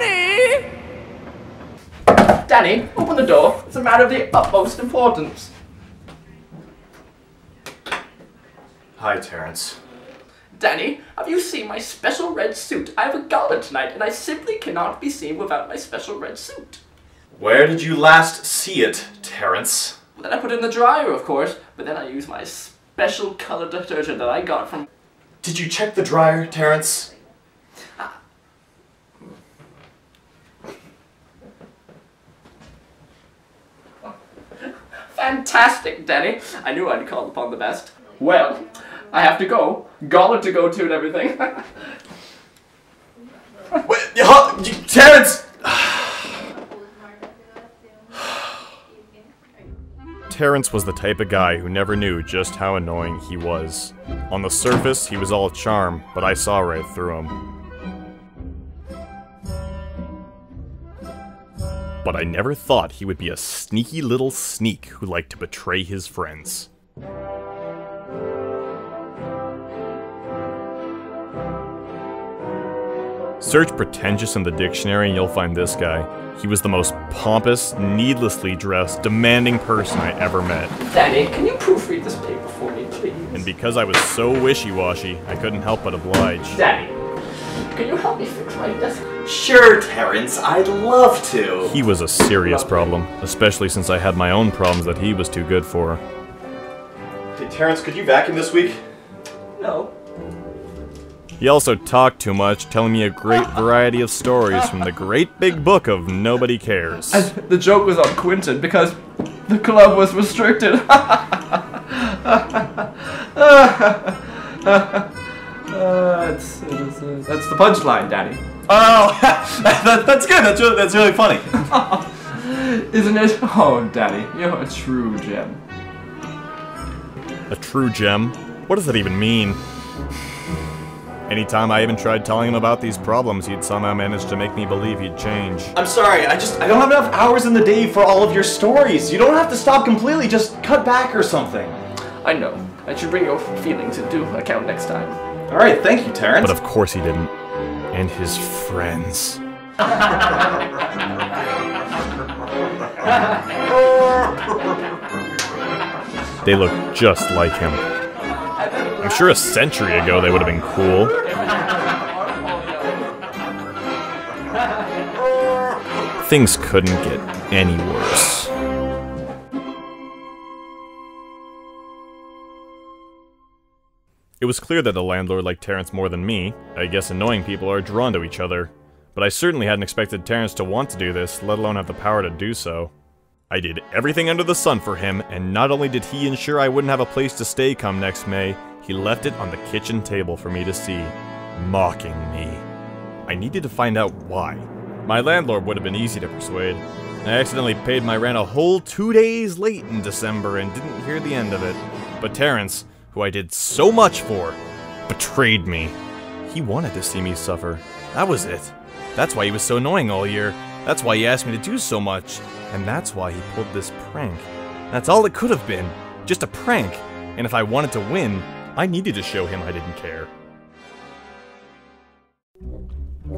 Danny! Danny, open the door. It's a matter of the utmost importance. Hi, Terrence. Danny, have you seen my special red suit? I have a gala tonight, and I simply cannot be seen without my special red suit. Where did you last see it, Terrence? Well, then I put it in the dryer, of course, but then I use my special color detergent that I got from... Did you check the dryer, Terrence? Fantastic, Danny. I knew I'd call upon the best. Well, I have to go. Gala to go to and everything. Wait, Terrence! Terrence was the type of guy who never knew just how annoying he was. On the surface, he was all charm, but I saw right through him. But I never thought he would be a sneaky little sneak who liked to betray his friends. Search pretentious in the dictionary and you'll find this guy. He was the most pompous, needlessly dressed, demanding person I ever met. Danny, can you proofread this paper for me, please? And because I was so wishy-washy, I couldn't help but oblige. Danny, can you help me fix my desk? Sure, Terrence, I'd love to. He was a serious problem, especially since I had my own problems that he was too good for. Hey, Terrence, could you vacuum this week? No. He also talked too much, telling me a great variety of stories from the great big book of Nobody Cares. And the joke was on Quentin because the club was restricted. That's the punchline, Danny. Oh, that's good. That's really funny. Isn't it? Oh, Danny, you're a true gem. A true gem? What does that even mean? Anytime I even tried telling him about these problems, he'd somehow manage to make me believe he'd change. I'm sorry, I don't have enough hours in the day for all of your stories. You don't have to stop completely, just cut back or something. I know. I should bring your feelings into account next time. Alright, thank you, Terrence. But of course he didn't. And his friends. They look just like him. I'm sure a century ago they would have been cool. Things couldn't get any worse. It was clear that the landlord liked Terrence more than me. I guess annoying people are drawn to each other. But I certainly hadn't expected Terrence to want to do this, let alone have the power to do so. I did everything under the sun for him, and not only did he ensure I wouldn't have a place to stay come next May, he left it on the kitchen table for me to see, mocking me. I needed to find out why. My landlord would have been easy to persuade. I accidentally paid my rent a whole 2 days late in December and didn't hear the end of it. But Terrence, who I did so much for, betrayed me. He wanted to see me suffer. That was it. That's why he was so annoying all year. That's why he asked me to do so much. And that's why he pulled this prank. That's all it could have been. Just a prank. And if I wanted to win, I needed to show him I didn't care.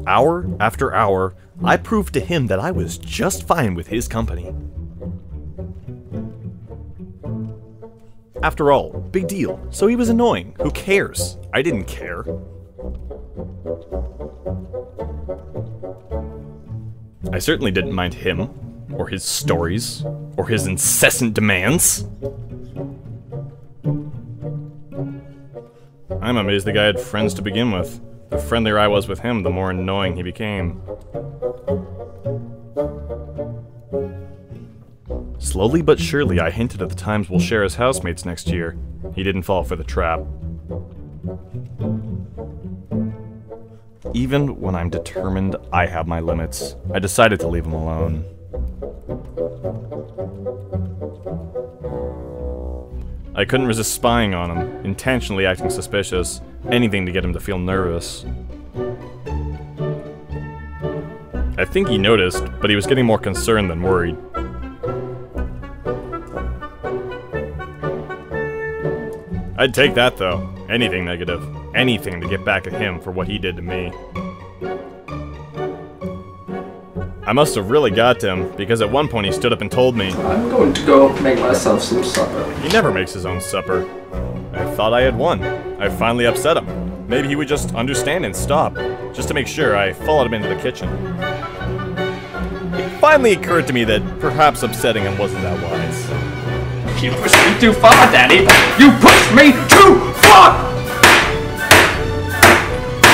Hour after hour, I proved to him that I was just fine with his company. After all, big deal. So he was annoying. Who cares? I didn't care. I certainly didn't mind him, or his stories, or his incessant demands. I'm amazed the guy had friends to begin with. The friendlier I was with him, the more annoying he became. Slowly but surely, I hinted at the times we'll share as housemates next year. He didn't fall for the trap. Even when I'm determined I have my limits, I decided to leave him alone. I couldn't resist spying on him, intentionally acting suspicious, anything to get him to feel nervous. I think he noticed, but he was getting more concerned than worried. I'd take that though. Anything negative. Anything to get back at him for what he did to me. I must have really got to him, because at one point he stood up and told me, I'm going to go make myself some supper. he never makes his own supper. I thought I had won. I finally upset him. Maybe he would just understand and stop. Just to make sure, I followed him into the kitchen. It finally occurred to me that perhaps upsetting him wasn't that wise. You pushed me too far, Daddy! You pushed me too far!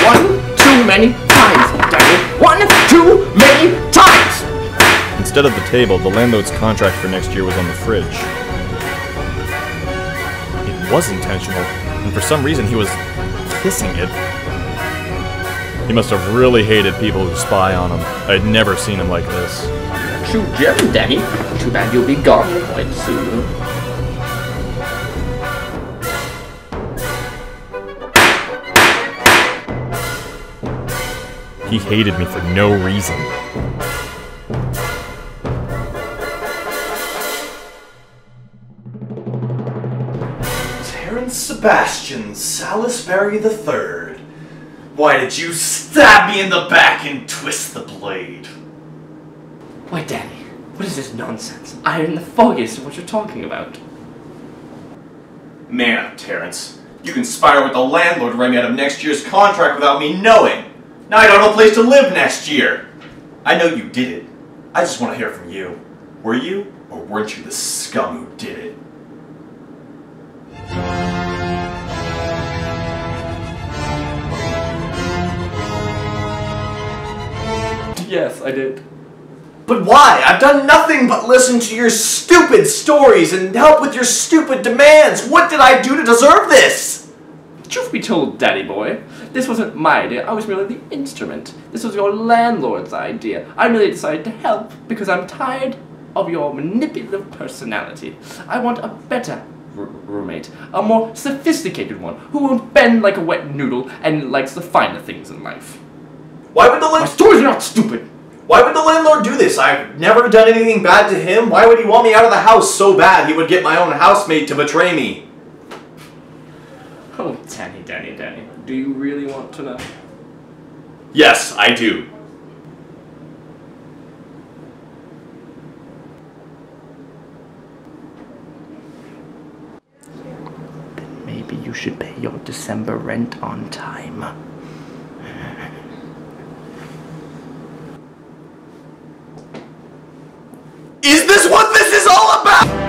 One too many times, Daddy! One too many times! Instead of the table, the landlord's contract for next year was on the fridge. It was intentional, and for some reason he was kissing it. He must have really hated people who spy on him. I'd never seen him like this. True gem, Daddy. Too bad you'll be gone quite soon. He hated me for no reason. Terrence Sebastian Salisbury III. Why did you stab me in the back and twist the blade? Why, Daddy, what is this nonsense? I am in the foggiest of what you're talking about. Man up, Terrence. You conspired with the landlord to write me out of next year's contract without me knowing. Now I don't have a place to live next year. I know you did it. I just want to hear from you. Were you, or weren't you the scum who did it? Yes, I did. But why? I've done nothing but listen to your stupid stories and help with your stupid demands. What did I do to deserve this? Truth be told, Daddy boy, this wasn't my idea. I was merely the instrument. This was your landlord's idea. I merely decided to help because I'm tired of your manipulative personality. I want a better roommate, a more sophisticated one, who won't bend like a wet noodle and likes the finer things in life. Why would the My stories are not stupid. Why would the landlord do this? I've never done anything bad to him. Why would he want me out of the house so bad he would get my own housemate to betray me? Oh, Danny, do you really want to know? Yes, I do. Then maybe you should pay your December rent on time. Is this what this is all about?